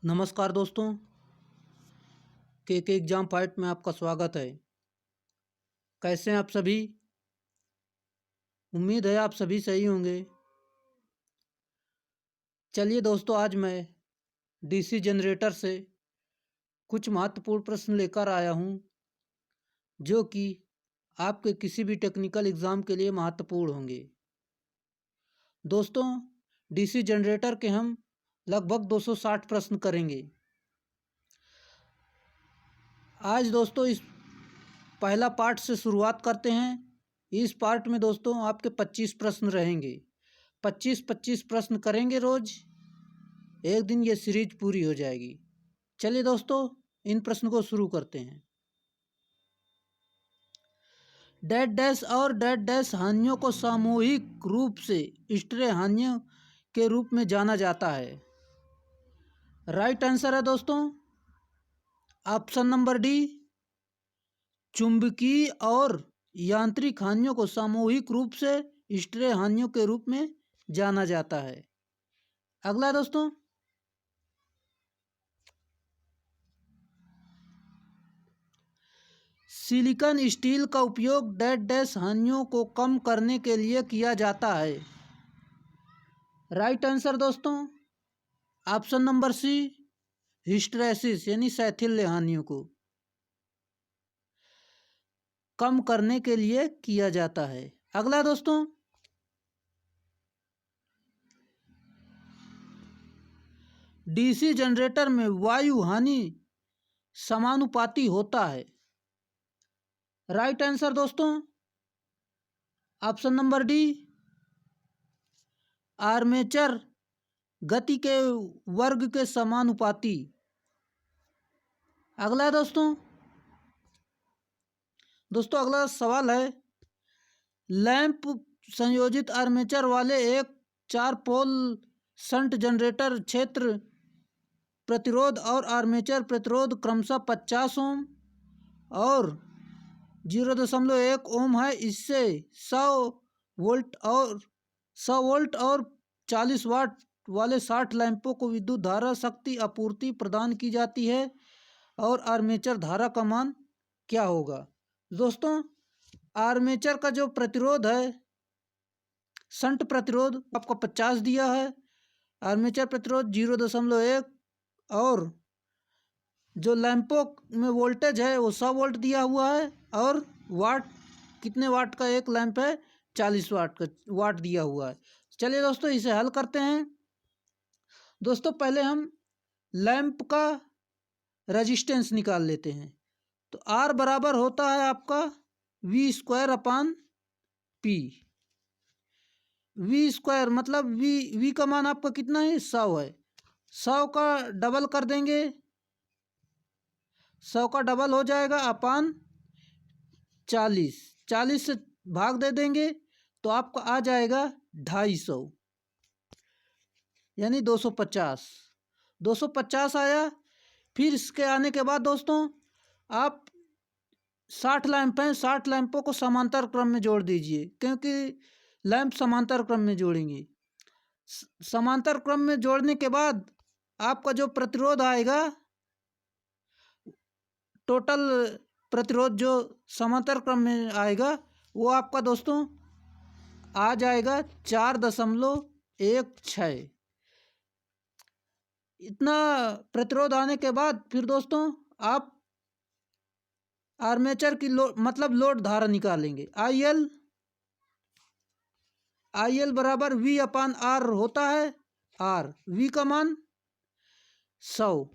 नमस्कार दोस्तों, के एग्ज़ाम फाइट में आपका स्वागत है। कैसे हैं आप सभी? उम्मीद है आप सभी सही होंगे। चलिए दोस्तों, आज मैं डीसी जनरेटर से कुछ महत्वपूर्ण प्रश्न लेकर आया हूं, जो कि आपके किसी भी टेक्निकल एग्ज़ाम के लिए महत्वपूर्ण होंगे। दोस्तों, डीसी जनरेटर के हम लगभग 260 प्रश्न करेंगे। आज दोस्तों इस पहला पार्ट से शुरुआत करते हैं। इस पार्ट में दोस्तों आपके 25 प्रश्न रहेंगे। 25-25 प्रश्न करेंगे रोज। एक दिन ये सीरीज पूरी हो जाएगी। चलिए दोस्तों, इन प्रश्न को शुरू करते हैं। डैश डैश और डैश डैश हानियों को सामूहिक रूप से स्ट्रे हानियों के रूप में जाना जाता है। राइट आंसर है दोस्तों ऑप्शन नंबर डी, चुंबकीय और यांत्रिक हानियों को सामूहिक रूप से स्ट्रे हानियों के रूप में जाना जाता है। अगला दोस्तों, सिलिकॉन स्टील का उपयोग डैश डैश हानियों को कम करने के लिए किया जाता है। राइट आंसर दोस्तों ऑप्शन नंबर सी, हिस्टैरिसीस यानी शैथिल्य हानियों को कम करने के लिए किया जाता है। अगला दोस्तों, डीसी जनरेटर में वायु हानि समानुपाती होता है। राइट आंसर दोस्तों ऑप्शन नंबर डी, आर्मेचर गति के वर्ग के समानुपाती। अगला दोस्तों अगला सवाल है, लैंप संयोजित आर्मेचर वाले एक 4 पोल शंट जनरेटर क्षेत्र प्रतिरोध और आर्मेचर प्रतिरोध क्रमशः 50 ओम और 0.1 ओम है। इससे 100 वोल्ट और 40 वाट वाले 60 लैंपों को विद्युत धारा शक्ति आपूर्ति प्रदान की जाती है और आर्मेचर धारा का मान क्या होगा? दोस्तों, आर्मेचर का जो प्रतिरोध है, शंट प्रतिरोध आपको 50 दिया है, आर्मेचर प्रतिरोध 0.1 और जो लैंपों में वोल्टेज है वो 100 वोल्ट दिया हुआ है और वाट कितने वाट का एक लैंप है? 40 वाट दिया हुआ है। चलिए दोस्तों, इसे हल करते हैं। दोस्तों, पहले हम लैंप का रेजिस्टेंस निकाल लेते हैं। तो आर बराबर होता है आपका V² / P। V² मतलब वी का मान आपका कितना है? 100 है। 100 का डबल कर देंगे, 100 का डबल हो जाएगा अपान 40 से भाग दे देंगे तो आपका आ जाएगा 250 यानी 250 आया। फिर इसके आने के बाद दोस्तों आप 60 लैंप हैं, 60 लैंपों को समांतर क्रम में जोड़ दीजिए, क्योंकि लैंप समांतर क्रम में जोड़ेंगे। समांतर क्रम में जोड़ने के बाद आपका जो प्रतिरोध आएगा, टोटल प्रतिरोध जो समांतर क्रम में आएगा वो आपका दोस्तों आ जाएगा 4.16। इतना प्रतिरोध आने के बाद फिर दोस्तों आप आर्मेचर की लोड धारा निकालेंगे। IL बराबर V/R होता है। V का मान 100,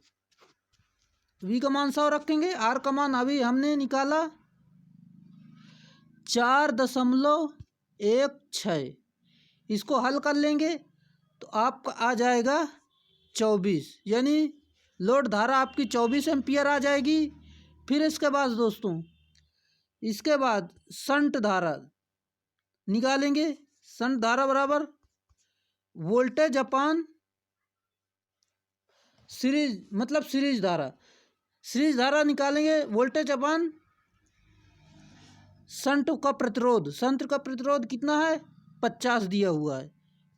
V का मान 100 रखेंगे। R का मान अभी हमने निकाला 4.16। इसको हल कर लेंगे तो आपका आ जाएगा 24, यानी लोड धारा आपकी 24 एम्पियर आ जाएगी। फिर इसके बाद दोस्तों शंट धारा निकालेंगे। शंट धारा बराबर वोल्टेज अपान सीरीज धारा निकालेंगे। वोल्टेज अपान शंट का प्रतिरोध कितना है? 50 दिया हुआ है।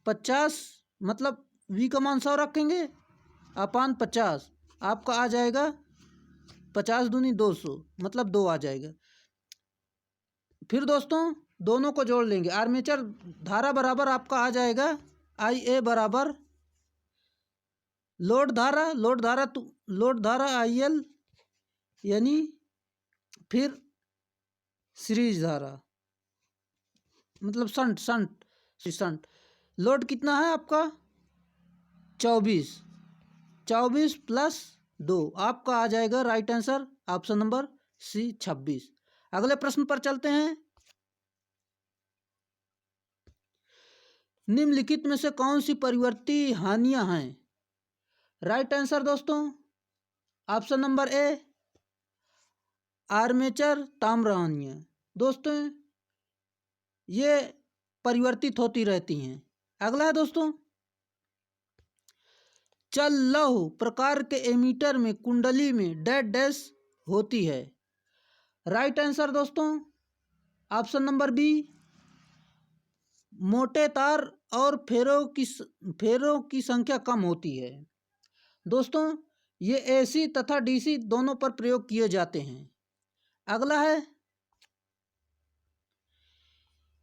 50 मतलब V का मान 100 रखेंगे अपान 50 आपका आ जाएगा 50 दूनी 200 मतलब 2 आ जाएगा। फिर दोस्तों दोनों को जोड़ लेंगे। आर्मेचर धारा बराबर आपका आ जाएगा IA बराबर लोड धारा IL यानी फिर सीरीज धारा मतलब संट लोड कितना है आपका 24 प्लस 2 आपका आ जाएगा right answer option number C 26। अगले प्रश्न पर चलते हैं। निम्नलिखित में से कौन सी परिवर्ती हानियां हैं? राइट आंसर दोस्तों ऑप्शन नंबर A आर्मेचर ताम्र हानियां। दोस्तों ये परिवर्तित होती रहती हैं। अगला है दोस्तों चल लौह प्रकार के एमीटर में कुंडली में डैश होती है। राइट आंसर दोस्तों ऑप्शन नंबर B मोटे तार और फेरों की संख्या कम होती है। दोस्तों ये AC तथा DC दोनों पर प्रयोग किए जाते हैं। अगला है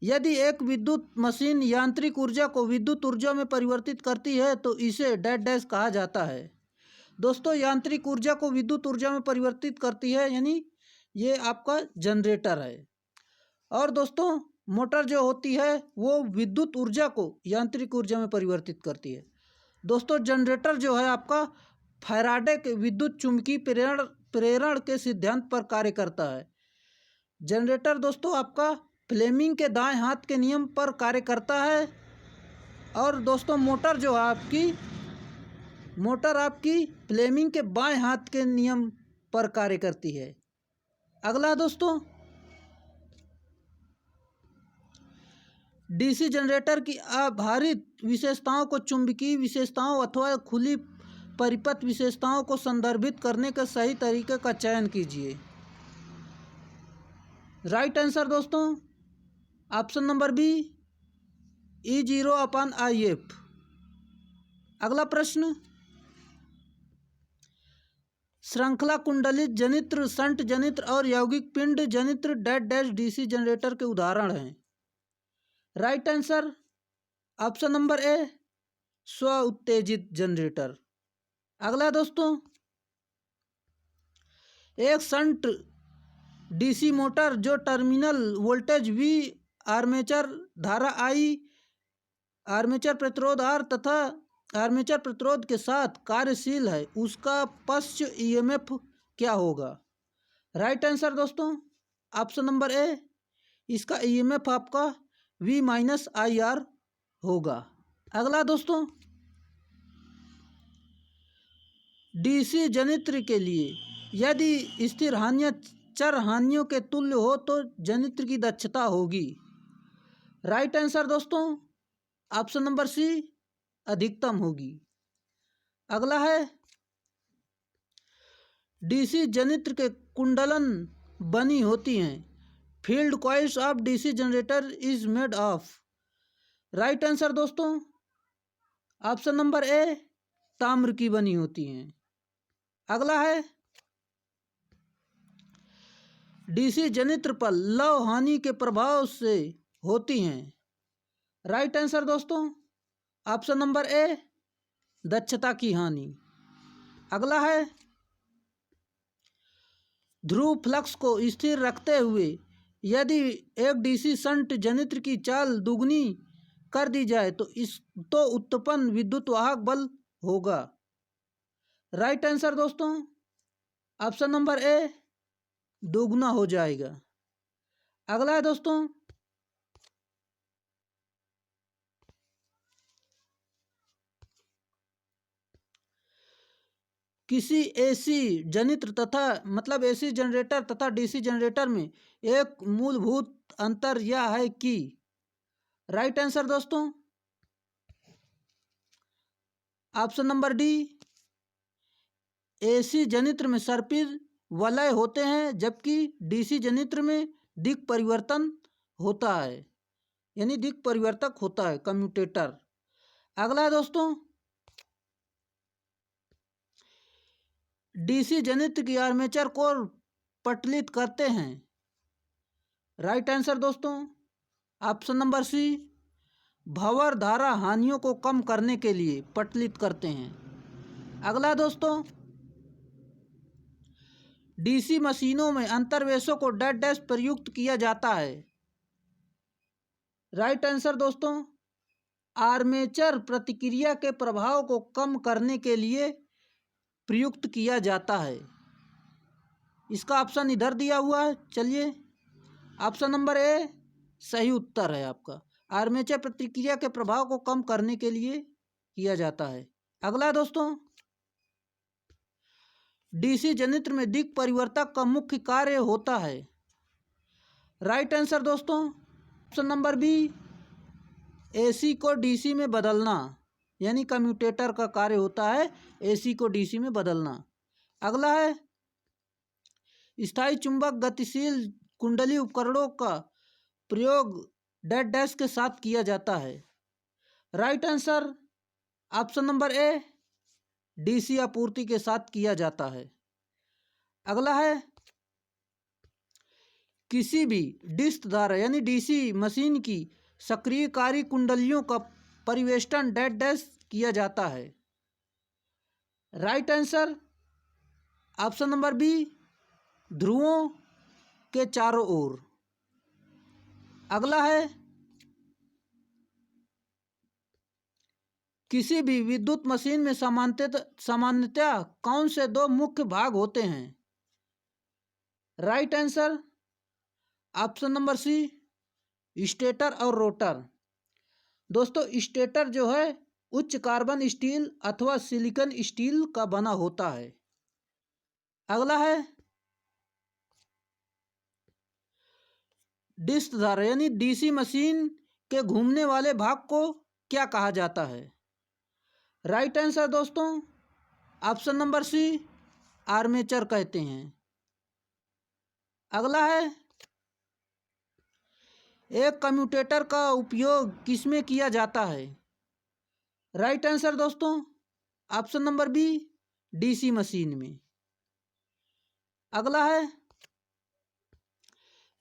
यदि एक विद्युत मशीन यांत्रिक ऊर्जा को विद्युत ऊर्जा में परिवर्तित करती है तो इसे डैश कहा जाता है। दोस्तों यांत्रिक ऊर्जा को विद्युत ऊर्जा में परिवर्तित करती है यानी ये आपका जनरेटर है। और दोस्तों मोटर जो होती है वो विद्युत ऊर्जा को यांत्रिक ऊर्जा में परिवर्तित करती है। दोस्तों जनरेटर जो है आपका फैराडे के विद्युत चुंबकीय प्रेरण के सिद्धांत पर कार्य करता है। जनरेटर दोस्तों आपका फ्लेमिंग के दाएं हाथ के नियम पर कार्य करता है। और दोस्तों मोटर जो है आपकी फ्लेमिंग के बाएं हाथ के नियम पर कार्य करती है। अगला दोस्तों DC जनरेटर की आभारित विशेषताओं को चुंबकीय विशेषताओं अथवा खुली परिपथ विशेषताओं को संदर्भित करने के सही तरीके का चयन कीजिए। राइट आंसर दोस्तों ऑप्शन नंबर B E0/IF। अगला प्रश्न श्रृंखला कुंडलित जनित्र संट जनित्र और यौगिक पिंड जनित्र डैश DC जनरेटर के उदाहरण हैं। Right answer option number A स्व उत्तेजित जनरेटर। अगला दोस्तों एक संट DC मोटर जो टर्मिनल वोल्टेज V आर्मेचर धारा I आर्मेचर प्रतिरोध R तथा आर्मेचर प्रतिरोध के साथ कार्यशील है उसका पश्च EMF क्या होगा? राइट आंसर दोस्तों ऑप्शन नंबर A इसका EMF आपका V-IR होगा। अगला दोस्तों DC जनित्र के लिए यदि स्थिर हानियां चर हानियों के तुल्य हो तो जनित्र की दक्षता होगी। राइट आंसर दोस्तों ऑप्शन नंबर C अधिकतम होगी। अगला है DC जनित्र के कुंडलन बनी होती हैं। Field coils of DC generator is made of. Right answer दोस्तों ऑप्शन नंबर A ताम्र की बनी होती हैं। अगला है DC जनित्र पर लौ हानि के प्रभाव से होती हैं। राइट आंसर दोस्तों ऑप्शन नंबर A दक्षता की हानि। अगला है ध्रुव फ्लक्स को स्थिर रखते हुए यदि एक DC संट जनित्र की चाल दुगनी कर दी जाए तो उत्पन्न विद्युत वाहक बल होगा। राइट आंसर दोस्तों ऑप्शन नंबर A दोगुना हो जाएगा। अगला है दोस्तों किसी AC जनित्र तथा AC जनरेटर तथा DC जनरेटर में एक मूलभूत अंतर यह है कि राइट आंसर दोस्तों ऑप्शन नंबर D AC जनित्र में सर्पिल वलय होते हैं जबकि DC जनित्र में दिक् परिवर्तन होता है यानी दिक् परिवर्तक होता है कम्यूटेटर। अगला है दोस्तों डीसी जनित्र की आर्मेचर कोर पटलित करते हैं? राइट आंसर दोस्तों ऑप्शन नंबर सी, भंवर धारा हानियों को कम करने के लिए पटलित करते हैं। अगला दोस्तों, डीसी मशीनों में अंतर्वेशों को डैश डैश प्रयुक्त किया जाता है? राइट आंसर दोस्तों, आर्मेचर प्रतिक्रिया के प्रभाव को कम करने के लिए प्रयुक्त किया जाता है। इसका ऑप्शन इधर दिया हुआ है, चलिए ऑप्शन नंबर ए सही उत्तर है आपका। आर्मेचर प्रतिक्रिया के प्रभाव को कम करने के लिए किया जाता है। अगला दोस्तों, डीसी जनित्र में दिक् परिवर्तक का मुख्य कार्य होता है? राइट आंसर दोस्तों ऑप्शन नंबर बी, एसी को डीसी में बदलना, यानी कम्यूटेटर का कार्य होता है एसी को डीसी में बदलना। अगला है, स्थायी चुंबक गतिशील कुंडली उपकरणों का प्रयोग डैश डैश के साथ किया जाता है? Right answer option number A, DC आपूर्ति के साथ किया जाता है। अगला है, किसी भी डिस्क द्वारा यानी डीसी मशीन की सक्रियकारी कुंडलियों का परिवेष्टन डैश डैश किया जाता है? Right answer option number B, ध्रुवों के चारों ओर। अगला है, किसी भी विद्युत मशीन में सामान्यतः कौन से दो मुख्य भाग होते हैं? Right answer option number C, stator और रोटर। दोस्तों स्टेटर जो है उच्च कार्बन स्टील अथवा सिलिकॉन स्टील का बना होता है। अगला है, डिस्क धारा यानी डीसी मशीन के घूमने वाले भाग को क्या कहा जाता है? राइट आंसर दोस्तों ऑप्शन नंबर सी, आर्मेचर कहते हैं। अगला है, एक कम्यूटेटर का उपयोग किसमें किया जाता है? राइट आंसर दोस्तों option number B, DC machine में। अगला है,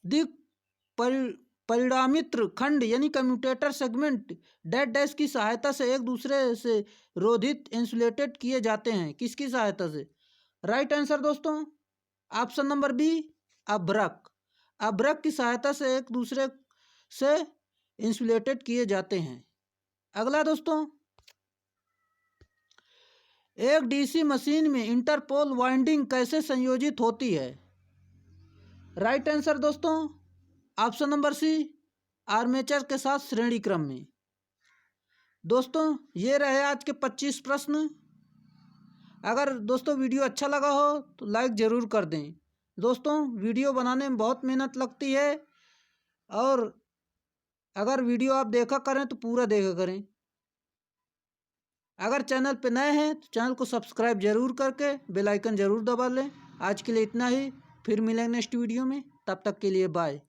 दिक् परिणामित्र खंड यानी कम्यूटेटर सेगमेंट डैश डैश की सहायता से एक दूसरे से रोधित इंसुलेटेड किए जाते हैं? किसकी सहायता से? राइट आंसर दोस्तों ऑप्शन नंबर बी, अभ्रक। अभ्रक की सहायता से एक दूसरे से इंसुलेटेड किए जाते हैं। अगला दोस्तों, एक डीसी मशीन में इंटरपोल वाइंडिंग कैसे संयोजित होती है? राइट आंसर दोस्तों ऑप्शन नंबर सी, आर्मेचर के साथ श्रेणी क्रम में। दोस्तों ये रहे आज के 25 प्रश्न। अगर दोस्तों वीडियो अच्छा लगा हो तो लाइक ज़रूर कर दें। दोस्तों वीडियो बनाने में बहुत मेहनत लगती है और अगर वीडियो आप देखा करें तो पूरा देखा करें। अगर चैनल पे नए हैं तो चैनल को सब्सक्राइब जरूर करके बेल आइकन ज़रूर दबा लें। आज के लिए इतना ही, फिर मिलेंगे नेक्स्ट वीडियो में, तब तक के लिए बाय।